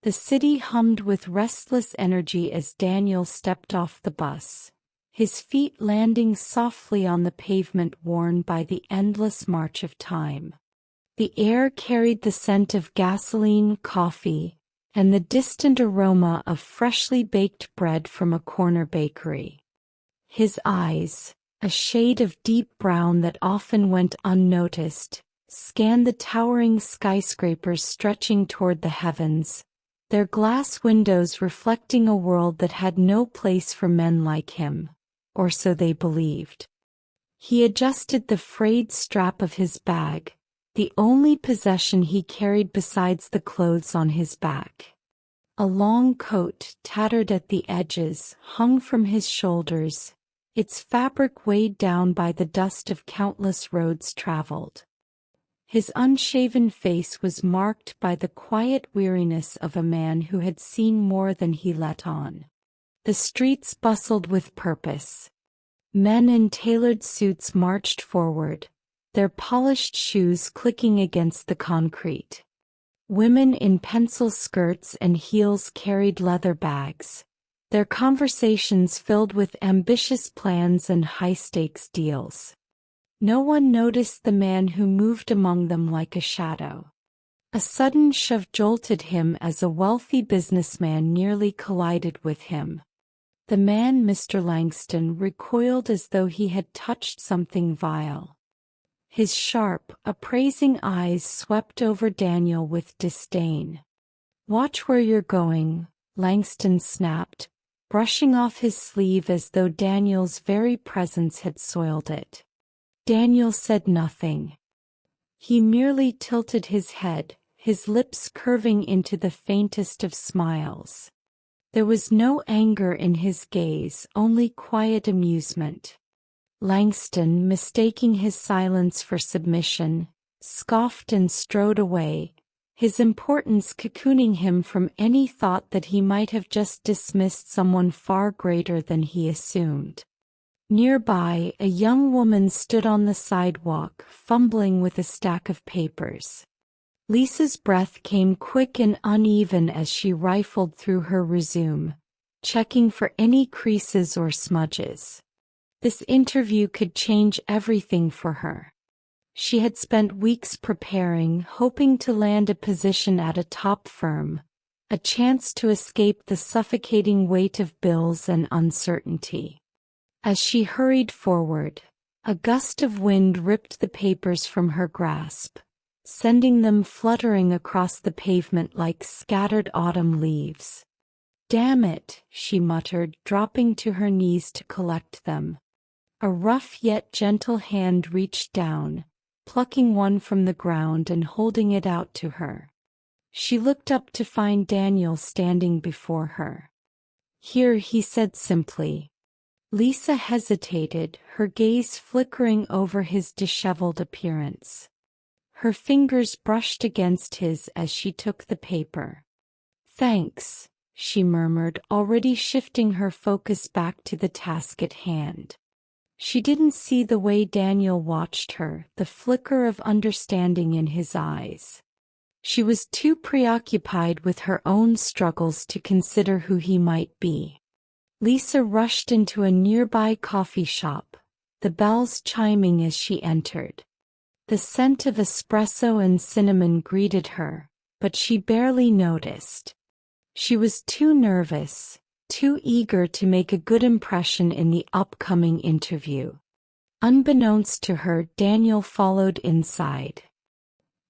The city hummed with restless energy as Daniel stepped off the bus, his feet landing softly on the pavement worn by the endless march of time. The air carried the scent of gasoline, coffee, and the distant aroma of freshly baked bread from a corner bakery. His eyes, a shade of deep brown that often went unnoticed, scanned the towering skyscrapers stretching toward the heavens, their glass windows reflecting a world that had no place for men like him, or so they believed. He adjusted the frayed strap of his bag, the only possession he carried besides the clothes on his back. A long coat, tattered at the edges, hung from his shoulders, its fabric weighed down by the dust of countless roads traveled. His unshaven face was marked by the quiet weariness of a man who had seen more than he let on. The streets bustled with purpose. Men in tailored suits marched forward, their polished shoes clicking against the concrete. Women in pencil skirts and heels carried leather bags, their conversations filled with ambitious plans and high-stakes deals. No one noticed the man who moved among them like a shadow. A sudden shove jolted him as a wealthy businessman nearly collided with him. The man, Mr. Langston, recoiled as though he had touched something vile. His sharp, appraising eyes swept over Daniel with disdain. "Watch where you're going," Langston snapped, brushing off his sleeve as though Daniel's very presence had soiled it. Daniel said nothing. He merely tilted his head, his lips curving into the faintest of smiles. There was no anger in his gaze, only quiet amusement. Langston, mistaking his silence for submission, scoffed and strode away, his importance cocooning him from any thought that he might have just dismissed someone far greater than he assumed. Nearby, a young woman stood on the sidewalk, fumbling with a stack of papers. Lisa's breath came quick and uneven as she rifled through her resume, checking for any creases or smudges. This interview could change everything for her. She had spent weeks preparing, hoping to land a position at a top firm, a chance to escape the suffocating weight of bills and uncertainty. As she hurried forward, a gust of wind ripped the papers from her grasp, sending them fluttering across the pavement like scattered autumn leaves. "Damn it," she muttered, dropping to her knees to collect them. A rough yet gentle hand reached down, plucking one from the ground and holding it out to her. She looked up to find Daniel standing before her. "Here," he said simply. Lisa hesitated, her gaze flickering over his disheveled appearance. Her fingers brushed against his as she took the paper. "Thanks," she murmured, already shifting her focus back to the task at hand. She didn't see the way Daniel watched her, the flicker of understanding in his eyes. She was too preoccupied with her own struggles to consider who he might be. Lisa rushed into a nearby coffee shop, the bells chiming as she entered. The scent of espresso and cinnamon greeted her, but she barely noticed. She was too nervous, too eager to make a good impression in the upcoming interview. Unbeknownst to her, Daniel followed inside.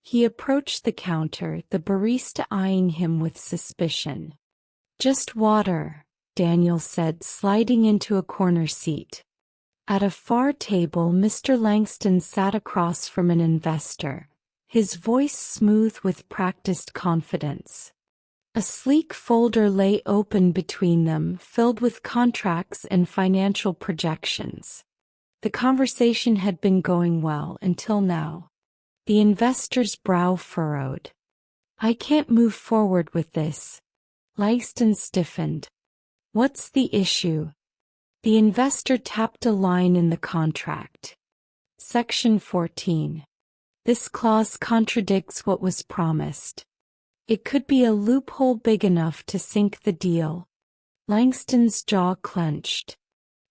He approached the counter, the barista eyeing him with suspicion. "Just water," Daniel said, sliding into a corner seat. At a far table, Mr. Langston sat across from an investor, his voice smooth with practiced confidence. A sleek folder lay open between them, filled with contracts and financial projections. The conversation had been going well until now. The investor's brow furrowed. "I can't move forward with this." Langston stiffened. "What's the issue?" The investor tapped a line in the contract. Section 14. "This clause contradicts what was promised." It could be a loophole big enough to sink the deal. Langston's jaw clenched.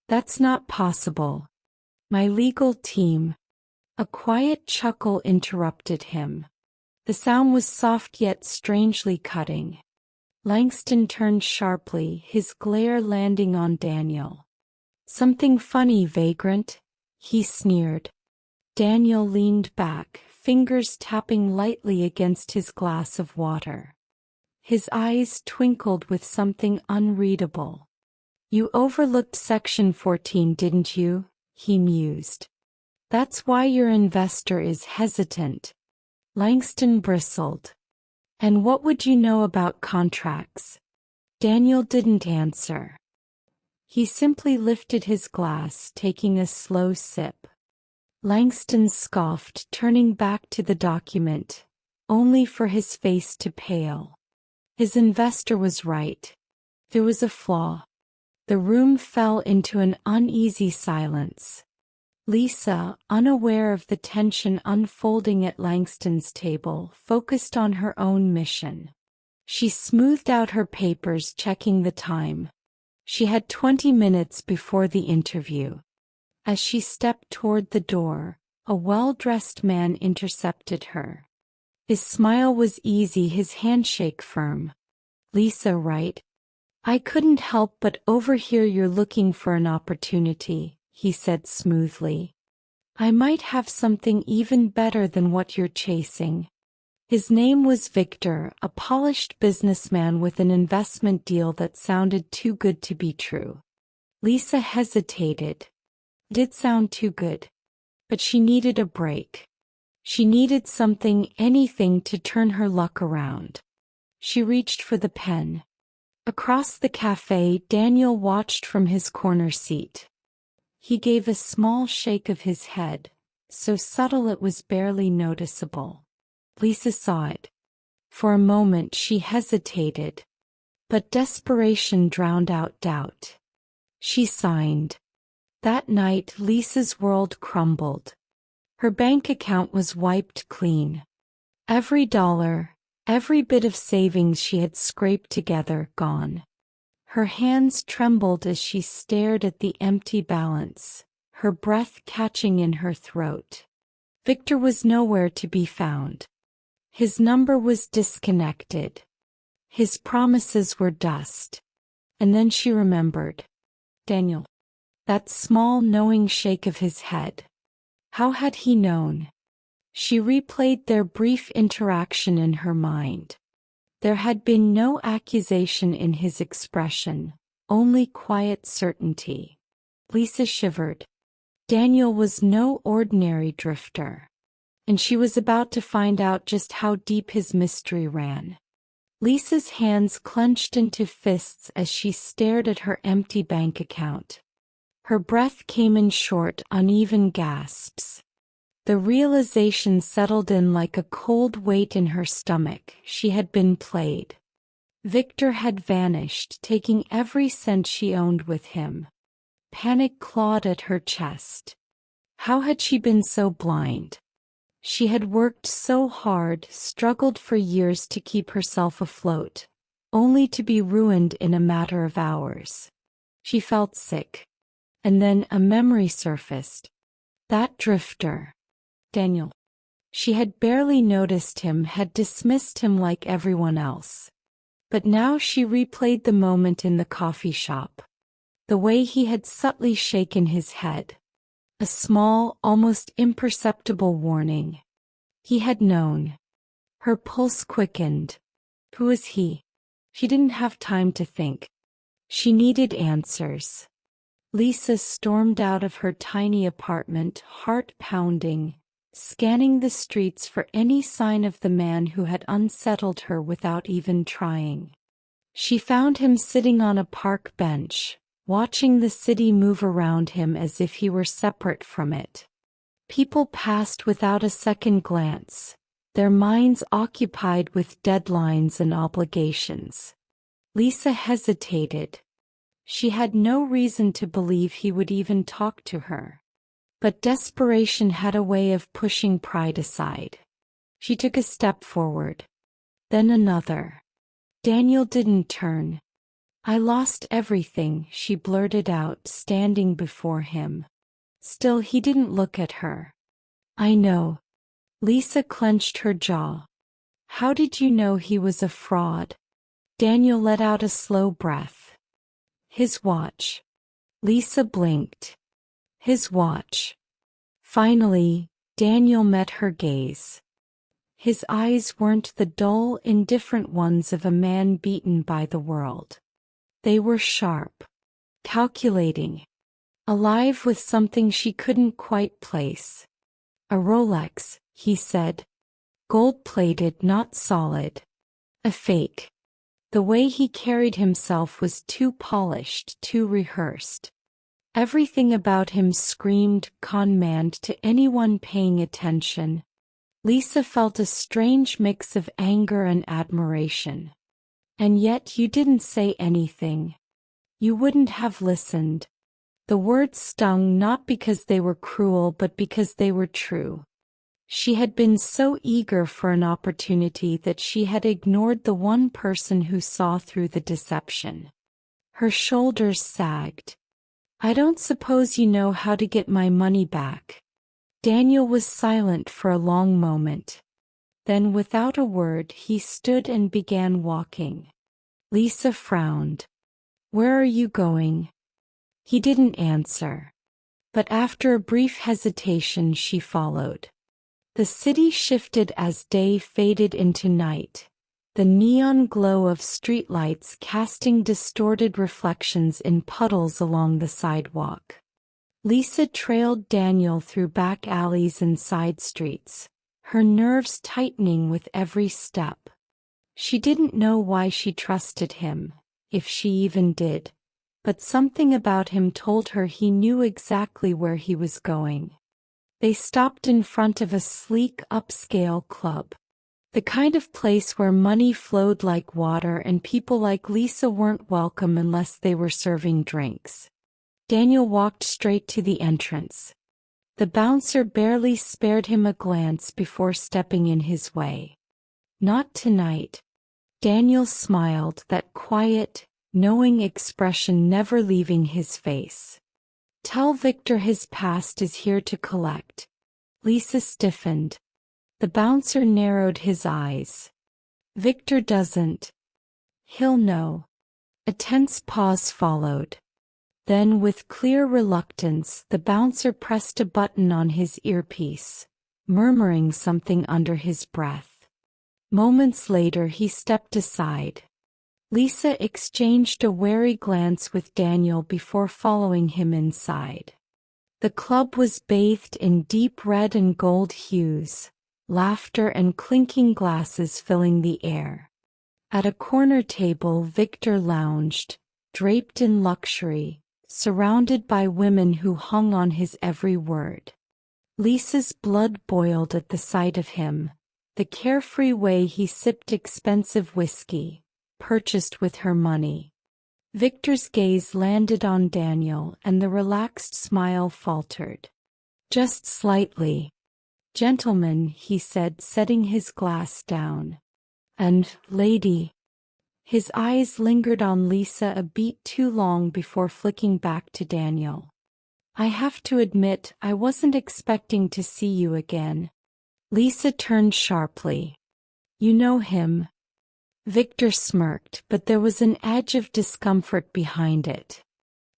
That's not possible. My legal team. A quiet chuckle interrupted him. The sound was soft yet strangely cutting. Langston turned sharply, his glare landing on Daniel. Something funny, vagrant? He sneered. Daniel leaned back, fingers tapping lightly against his glass of water. His eyes twinkled with something unreadable. You overlooked Section 14, didn't you? He mused. That's why your investor is hesitant. Langston bristled. And what would you know about contracts? Daniel didn't answer. He simply lifted his glass, taking a slow sip. Langston scoffed, turning back to the document, only for his face to pale. His investor was right. There was a flaw. The room fell into an uneasy silence. Lisa, unaware of the tension unfolding at Langston's table, focused on her own mission. She smoothed out her papers, checking the time. She had 20 minutes before the interview. As she stepped toward the door, a well-dressed man intercepted her. His smile was easy, his handshake firm. Lisa, right? I couldn't help but overhear you're looking for an opportunity, he said smoothly. I might have something even better than what you're chasing. His name was Victor, a polished businessman with an investment deal that sounded too good to be true. Lisa hesitated. Did sound too good. But she needed a break. She needed something, anything to turn her luck around. She reached for the pen. Across the cafe, Daniel watched from his corner seat. He gave a small shake of his head, so subtle it was barely noticeable. Lisa saw it. For a moment she hesitated, but desperation drowned out doubt. She signed. That night Lisa's world crumbled. Her bank account was wiped clean. Every dollar, every bit of savings she had scraped together, gone. Her hands trembled as she stared at the empty balance, her breath catching in her throat. Victor was nowhere to be found. His number was disconnected. His promises were dust. And then she remembered. Daniel. That small, knowing shake of his head. How had he known? She replayed their brief interaction in her mind. There had been no accusation in his expression, only quiet certainty. Lisa shivered. Daniel was no ordinary drifter. And she was about to find out just how deep his mystery ran. Lisa's hands clenched into fists as she stared at her empty bank account. Her breath came in short, uneven gasps. The realization settled in like a cold weight in her stomach. She had been played. Victor had vanished, taking every cent she owned with him. Panic clawed at her chest. How had she been so blind? She had worked so hard, struggled for years to keep herself afloat, only to be ruined in a matter of hours. She felt sick. And then a memory surfaced. That drifter. Daniel. She had barely noticed him, had dismissed him like everyone else. But now she replayed the moment in the coffee shop. The way he had subtly shaken his head. A small, almost imperceptible warning. He had known. Her pulse quickened. Who was he? She didn't have time to think. She needed answers. Lisa stormed out of her tiny apartment, heart pounding, scanning the streets for any sign of the man who had unsettled her without even trying. She found him sitting on a park bench, watching the city move around him as if he were separate from it. People passed without a second glance, their minds occupied with deadlines and obligations. Lisa hesitated. She had no reason to believe he would even talk to her. But desperation had a way of pushing pride aside. She took a step forward. Then another. Daniel didn't turn. I lost everything, she blurted out, standing before him. Still he didn't look at her. I know. Lisa clenched her jaw. How did you know he was a fraud? Daniel let out a slow breath. His watch. Lisa blinked. His watch. Finally, Daniel met her gaze. His eyes weren't the dull, indifferent ones of a man beaten by the world. They were sharp, calculating, alive with something she couldn't quite place. A Rolex, he said. Gold-plated, not solid. A fake. The way he carried himself was too polished, too rehearsed. Everything about him screamed con man to anyone paying attention. Lisa felt a strange mix of anger and admiration. And yet you didn't say anything. You wouldn't have listened. The words stung not because they were cruel but because they were true. She had been so eager for an opportunity that she had ignored the one person who saw through the deception. Her shoulders sagged. I don't suppose you know how to get my money back. Daniel was silent for a long moment. Then without a word he stood and began walking. Lisa frowned. Where are you going? He didn't answer. But after a brief hesitation she followed. The city shifted as day faded into night, the neon glow of streetlights casting distorted reflections in puddles along the sidewalk. Lisa trailed Daniel through back alleys and side streets, her nerves tightening with every step. She didn't know why she trusted him, if she even did, but something about him told her he knew exactly where he was going. They stopped in front of a sleek upscale club. The kind of place where money flowed like water and people like Lisa weren't welcome unless they were serving drinks. Daniel walked straight to the entrance. The bouncer barely spared him a glance before stepping in his way. Not tonight. Daniel smiled, that quiet, knowing expression never leaving his face. Tell Victor his past is here to collect. Lisa stiffened. The bouncer narrowed his eyes. Victor doesn't. He'll know. A tense pause followed. Then with clear reluctance the bouncer pressed a button on his earpiece, murmuring something under his breath. Moments later he stepped aside. Lisa exchanged a wary glance with Daniel before following him inside. The club was bathed in deep red and gold hues, laughter and clinking glasses filling the air. At a corner table Victor lounged, draped in luxury, surrounded by women who hung on his every word. Lisa's blood boiled at the sight of him, the carefree way he sipped expensive whiskey, purchased with her money. Victor's gaze landed on Daniel and the relaxed smile faltered. Just slightly. Gentlemen, he said, setting his glass down. And, lady. His eyes lingered on Lisa a beat too long before flicking back to Daniel. I have to admit, I wasn't expecting to see you again. Lisa turned sharply. You know him. Victor smirked, but there was an edge of discomfort behind it.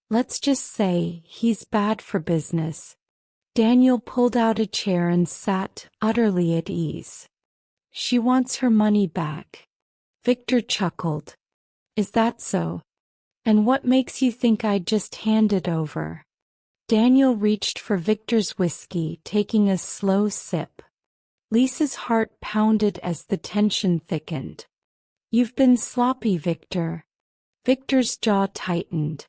Let's just say, he's bad for business. Daniel pulled out a chair and sat, utterly at ease. She wants her money back. Victor chuckled. Is that so? And what makes you think I'd just hand it over? Daniel reached for Victor's whiskey, taking a slow sip. Lisa's heart pounded as the tension thickened. You've been sloppy, Victor. Victor's jaw tightened.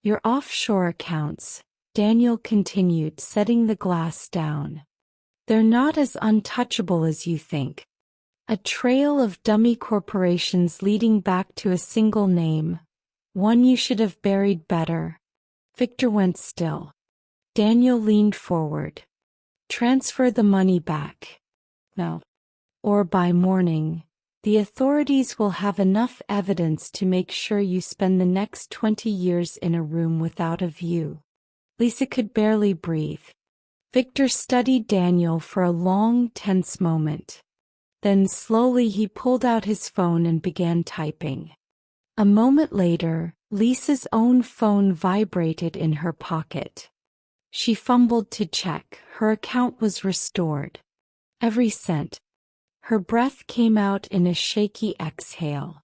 Your offshore accounts, Daniel continued, setting the glass down. They're not as untouchable as you think. A trail of dummy corporations leading back to a single name, one you should have buried better. Victor went still. Daniel leaned forward. Transfer the money back. No. Or by morning, The authorities will have enough evidence to make sure you spend the next 20 years in a room without a view. Lisa could barely breathe. Victor studied Daniel for a long, tense moment. Then slowly he pulled out his phone and began typing. A moment later, Lisa's own phone vibrated in her pocket. She fumbled to check. Her account was restored. Every cent. Her breath came out in a shaky exhale.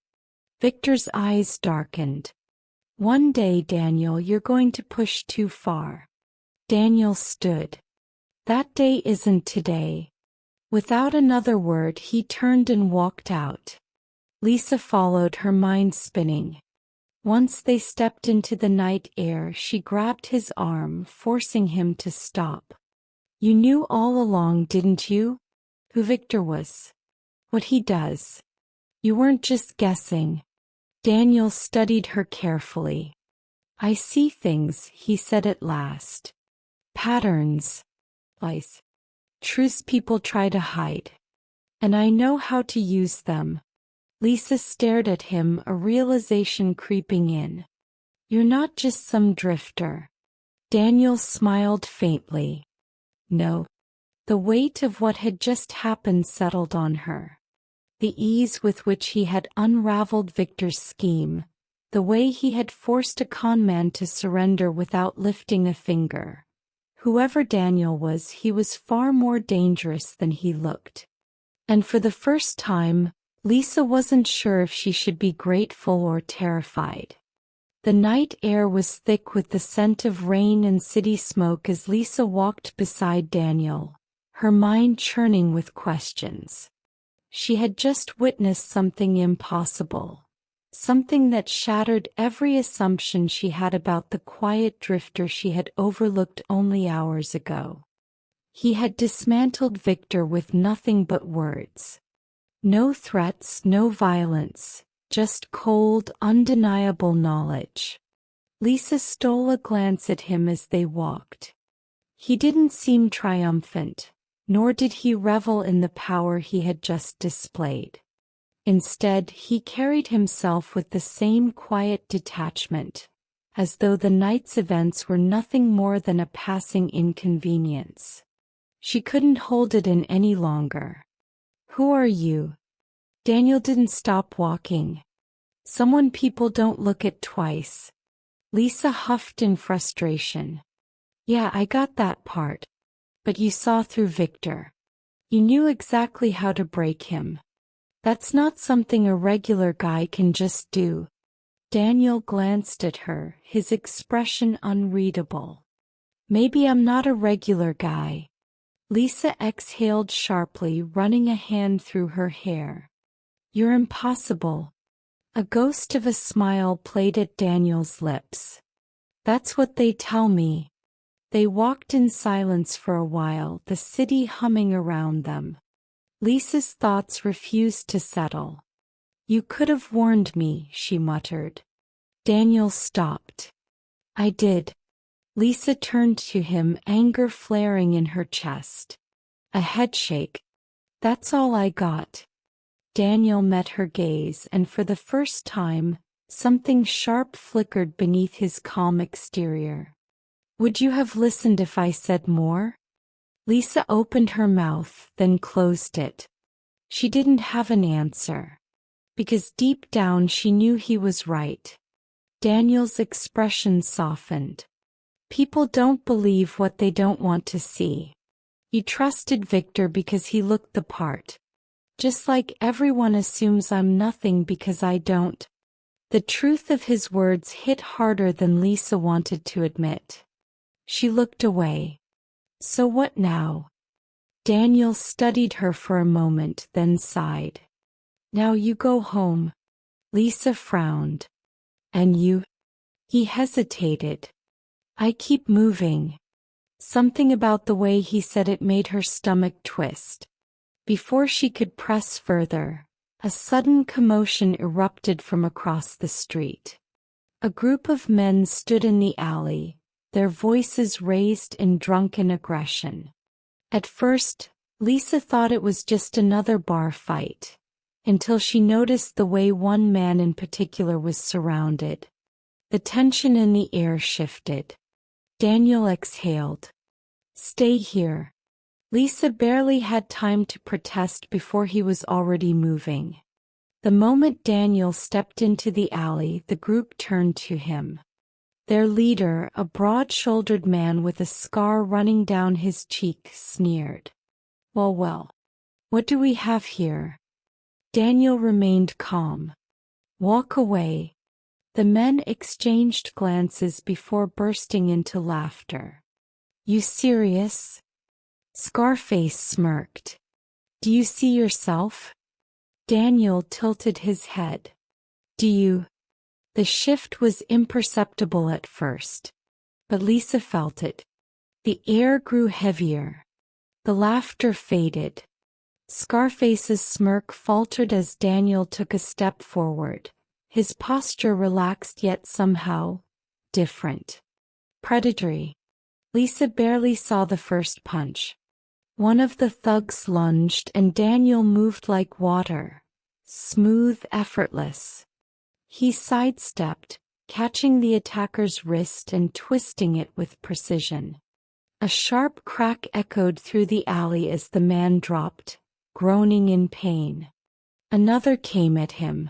Victor's eyes darkened. One day, Daniel, you're going to push too far. Daniel stood. That day isn't today. Without another word, he turned and walked out. Lisa followed, her mind spinning. Once they stepped into the night air, she grabbed his arm, forcing him to stop. You knew all along, didn't you? Who Victor was. What he does. You weren't just guessing. Daniel studied her carefully. I see things, he said at last. Patterns. Lies. Truths people try to hide. And I know how to use them. Lisa stared at him, a realization creeping in. You're not just some drifter. Daniel smiled faintly. No. The weight of what had just happened settled on her. The ease with which he had unraveled Victor's scheme, the way he had forced a conman to surrender without lifting a finger. Whoever Daniel was, he was far more dangerous than he looked. And for the first time, Lisa wasn't sure if she should be grateful or terrified. The night air was thick with the scent of rain and city smoke as Lisa walked beside Daniel, her mind churning with questions. She had just witnessed something impossible, something that shattered every assumption she had about the quiet drifter she had overlooked only hours ago. He had dismantled Victor with nothing but words. No threats, no violence, just cold, undeniable knowledge. Lisa stole a glance at him as they walked. He didn't seem triumphant, nor did he revel in the power he had just displayed. Instead, he carried himself with the same quiet detachment, as though the night's events were nothing more than a passing inconvenience. She couldn't hold it in any longer. Who are you? Daniel didn't stop walking. Someone people don't look at twice. Lisa huffed in frustration. Yeah, I got that part. But you saw through Victor. You knew exactly how to break him. That's not something a regular guy can just do. Daniel glanced at her, his expression unreadable. Maybe I'm not a regular guy. Lisa exhaled sharply, running a hand through her hair. You're impossible. A ghost of a smile played at Daniel's lips. That's what they tell me. They walked in silence for a while, the city humming around them. Lisa's thoughts refused to settle. You could have warned me, she muttered. Daniel stopped. I did. Lisa turned to him, anger flaring in her chest. A headshake. That's all I got. Daniel met her gaze, and for the first time, something sharp flickered beneath his calm exterior. Would you have listened if I said more? Lisa opened her mouth, then closed it. She didn't have an answer. Because deep down she knew he was right. Daniel's expression softened. People don't believe what they don't want to see. You trusted Victor because he looked the part. Just like everyone assumes I'm nothing because I don't. The truth of his words hit harder than Lisa wanted to admit. She looked away. So what now? Daniel studied her for a moment, then sighed. Now you go home. Lisa frowned. And you? He hesitated. I keep moving. Something about the way he said it made her stomach twist. Before she could press further, a sudden commotion erupted from across the street. A group of men stood in the alley, their voices raised in drunken aggression. At first, Lisa thought it was just another bar fight. until she noticed the way one man in particular was surrounded. The tension in the air shifted. Daniel exhaled. "Stay here." Lisa barely had time to protest before he was already moving. The moment Daniel stepped into the alley, the group turned to him. Their leader, a broad-shouldered man with a scar running down his cheek, sneered. "Well, well. What do we have here?" Daniel remained calm. "Walk away." The men exchanged glances before bursting into laughter. "You serious?" Scarface smirked. "Do you see yourself?" Daniel tilted his head. "Do you?" The shift was imperceptible at first, but Lisa felt it. The air grew heavier. The laughter faded. Scarface's smirk faltered as Daniel took a step forward. His posture relaxed yet somehow different. Predatory. Lisa barely saw the first punch. One of the thugs lunged and Daniel moved like water. Smooth, effortless. He sidestepped, catching the attacker's wrist and twisting it with precision. A sharp crack echoed through the alley as the man dropped, groaning in pain. Another came at him.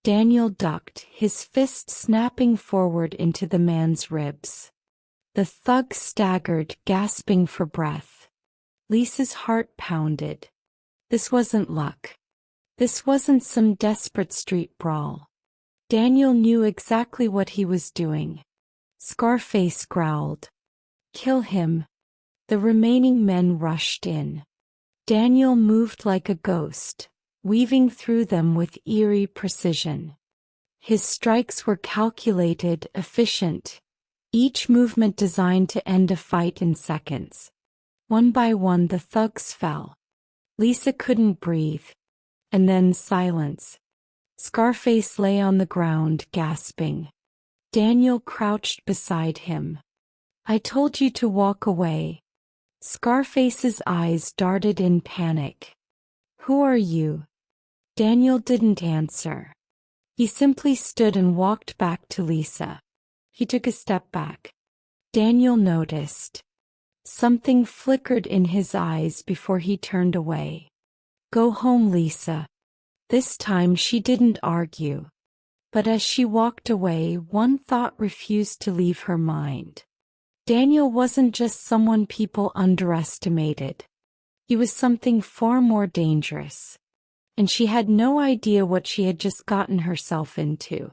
Daniel ducked, his fist snapping forward into the man's ribs. The thug staggered, gasping for breath. Lisa's heart pounded. This wasn't luck. This wasn't some desperate street brawl. Daniel knew exactly what he was doing. Scarface growled. "Kill him." The remaining men rushed in. Daniel moved like a ghost, weaving through them with eerie precision. His strikes were calculated, efficient, each movement designed to end a fight in seconds. One by one the thugs fell. Lisa couldn't breathe. And then silence. Scarface lay on the ground, gasping. Daniel crouched beside him. "I told you to walk away." Scarface's eyes darted in panic. "Who are you?" Daniel didn't answer. He simply stood and walked back to Lisa. He took a step back. Daniel noticed. Something flickered in his eyes before he turned away. "Go home, Lisa." This time she didn't argue. But as she walked away, one thought refused to leave her mind. Daniel wasn't just someone people underestimated. He was something far more dangerous. And she had no idea what she had just gotten herself into.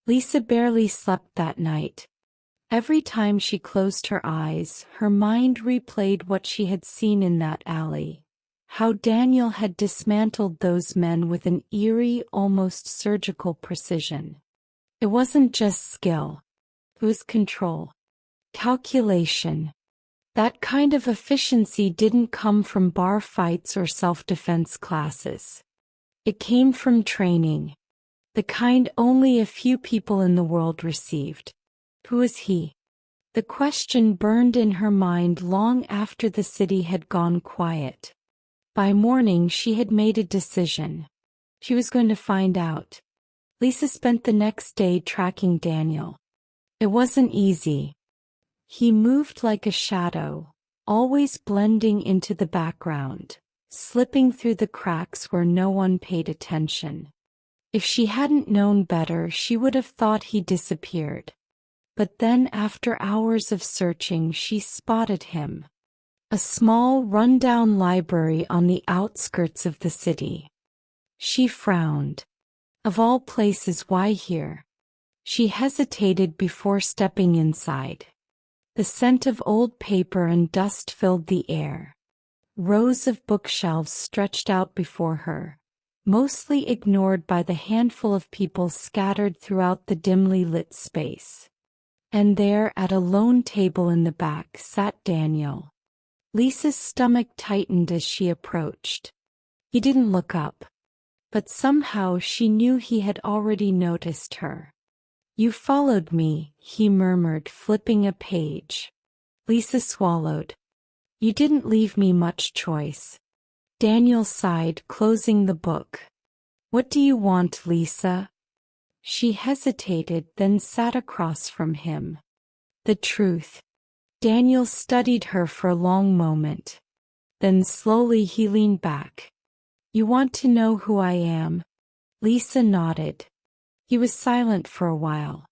Lisa barely slept that night. Every time she closed her eyes, her mind replayed what she had seen in that alley. How Daniel had dismantled those men with an eerie, almost surgical precision. It wasn't just skill. It was control. Calculation. That kind of efficiency didn't come from bar fights or self-defense classes. It came from training. The kind only a few people in the world received. Who was he? The question burned in her mind long after the city had gone quiet. By morning she had made a decision. She was going to find out. Lisa spent the next day tracking Daniel. It wasn't easy. He moved like a shadow, always blending into the background, slipping through the cracks where no one paid attention. If she hadn't known better, she would have thought he disappeared. But then after hours of searching, she spotted him. A small, run-down library on the outskirts of the city. She frowned. Of all places, why here? She hesitated before stepping inside. The scent of old paper and dust filled the air. Rows of bookshelves stretched out before her, mostly ignored by the handful of people scattered throughout the dimly lit space. And there, at a lone table in the back, sat Daniel. Lisa's stomach tightened as she approached. He didn't look up. But somehow she knew he had already noticed her. "You followed me," he murmured, flipping a page. Lisa swallowed. "You didn't leave me much choice." Daniel sighed, closing the book. What do you want, Lisa? She hesitated, then sat across from him. The truth. Daniel studied her for a long moment. Then slowly he leaned back. You want to know who I am? Lisa nodded. He was silent for a while.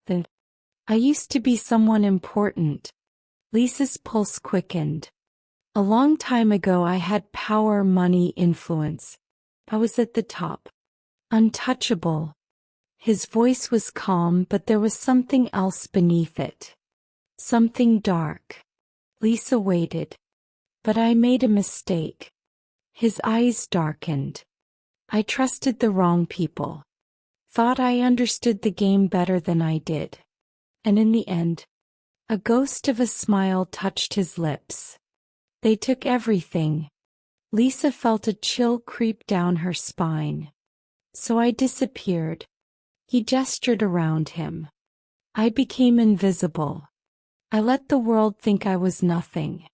Then, I used to be someone important. Lisa's pulse quickened. A long time ago I had power, money, influence. I was at the top. Untouchable. His voice was calm, but there was something else beneath it. Something dark. Lisa waited. But I made a mistake. His eyes darkened. I trusted the wrong people. Thought I understood the game better than I did. And in the end, a ghost of a smile touched his lips. They took everything. Lisa felt a chill creep down her spine. So I disappeared. He gestured around him. I became invisible. I let the world think I was nothing.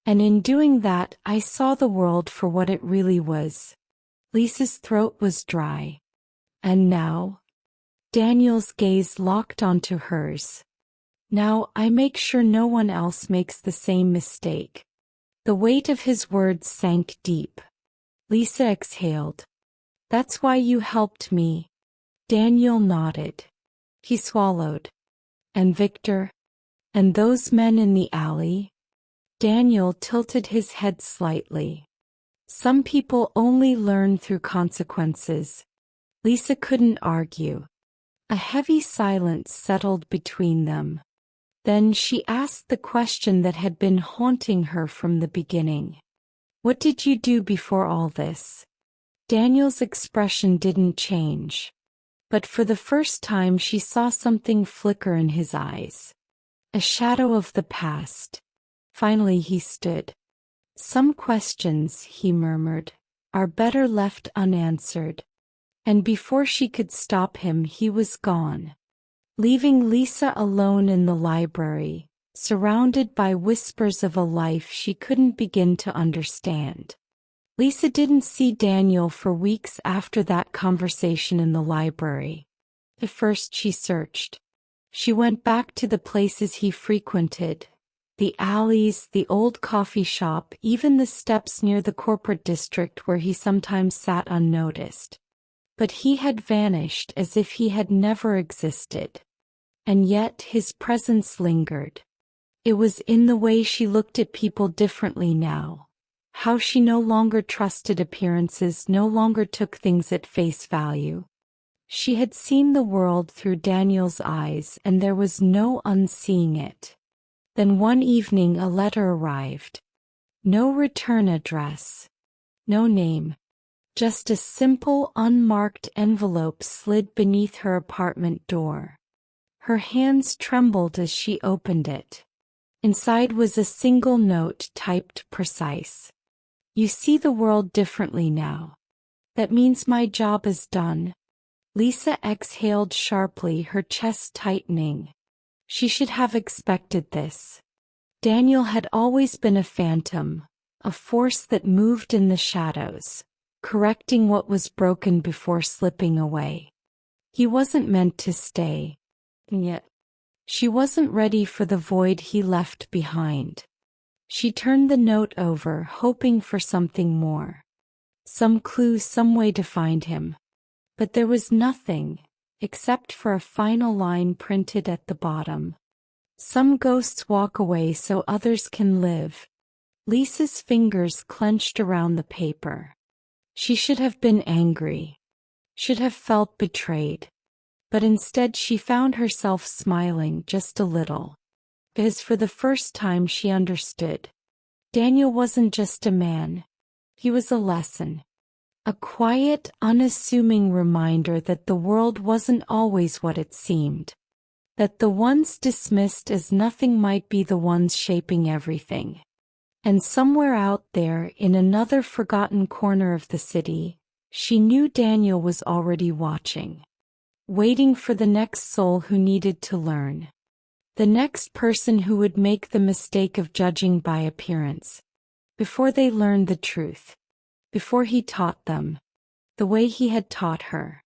And in doing that, I saw the world for what it really was. Lisa's throat was dry. And now? Daniel's gaze locked onto hers. Now I make sure no one else makes the same mistake. The weight of his words sank deep. Lisa exhaled. That's why you helped me. Daniel nodded. He swallowed. And Victor? And those men in the alley? Daniel tilted his head slightly. Some people only learn through consequences. Lisa couldn't argue. A heavy silence settled between them. Then she asked the question that had been haunting her from the beginning. What did you do before all this? Daniel's expression didn't change. But for the first time she saw something flicker in his eyes. A shadow of the past. Finally he stood. Some questions, he murmured, are better left unanswered. And before she could stop him, he was gone, leaving Lisa alone in the library, surrounded by whispers of a life she couldn't begin to understand. Lisa didn't see Daniel for weeks after that conversation in the library. At first she searched. She went back to the places he frequented, the alleys, the old coffee shop, even the steps near the corporate district where he sometimes sat unnoticed. But he had vanished as if he had never existed. And yet his presence lingered. It was in the way she looked at people differently now. How she no longer trusted appearances, no longer took things at face value. She had seen the world through Daniel's eyes, and there was no unseeing it. Then one evening a letter arrived. No return address. No name. Just a simple, unmarked envelope slid beneath her apartment door. Her hands trembled as she opened it. Inside was a single note typed precise. You see the world differently now. That means my job is done. Lisa exhaled sharply, her chest tightening. She should have expected this. Daniel had always been a phantom, a force that moved in the shadows, correcting what was broken before slipping away. He wasn't meant to stay. And yet, she wasn't ready for the void he left behind. She turned the note over, hoping for something more. Some clue, some way to find him. But there was nothing, except for a final line printed at the bottom. Some ghosts walk away so others can live. Lisa's fingers clenched around the paper. She should have been angry. Should have felt betrayed. But instead she found herself smiling just a little. Because for the first time she understood. Daniel wasn't just a man. He was a lesson. A quiet, unassuming reminder that the world wasn't always what it seemed. That the ones dismissed as nothing might be the ones shaping everything. And somewhere out there, in another forgotten corner of the city, she knew Daniel was already watching. Waiting for the next soul who needed to learn. The next person who would make the mistake of judging by appearance. Before they learned the truth. Before he taught them. the way he had taught her.